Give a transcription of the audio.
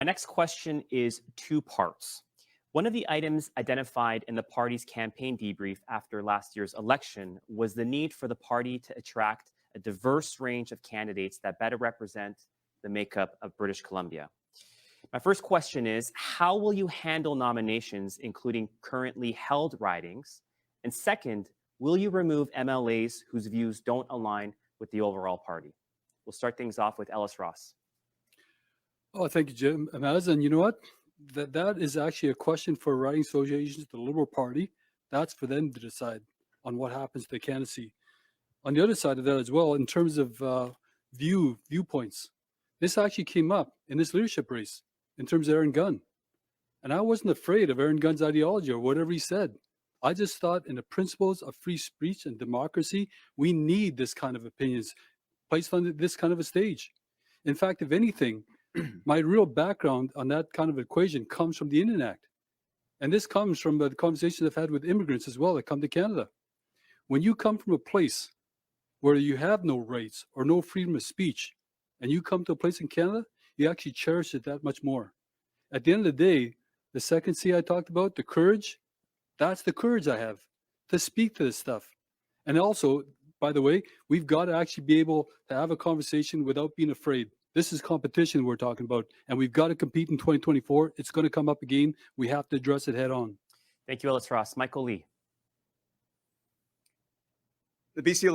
My next question is two parts. One of the items identified in the party's campaign debrief after last year's election was the need for the party to attract a diverse range of candidates that better represent the makeup of British Columbia. My first question is, how will you handle nominations, including currently held ridings? And second, will you remove MLAs whose views don't align with the overall party? We'll start things off with Ellis Ross. Oh, thank you, Jim. And you know what? That is actually a question for riding associations, the Liberal Party. That's for them to decide on what happens to the candidacy. On the other side of that as well, in terms of viewpoints, this actually came up in this leadership race in terms of Aaron Gunn. And I wasn't afraid of Aaron Gunn's ideology or whatever he said. I just thought in the principles of free speech and democracy, we need this kind of opinions placed on this kind of a stage. In fact, if anything, my real background on that kind of equation comes from the Indian Act. And this comes from the conversations I've had with immigrants as well that come to Canada. When you come from a place where you have no rights or no freedom of speech, and you come to a place in Canada, you actually cherish it that much more. At the end of the day, the second C I talked about, the courage, that's the courage I have to speak to this stuff. And also, by the way, we've got to actually be able to have a conversation without being afraid. This is competition we're talking about, and we've got to compete in 2024. It's going to come up again. We have to address it head on. Thank you, Ellis Ross. Michael Lee. The BC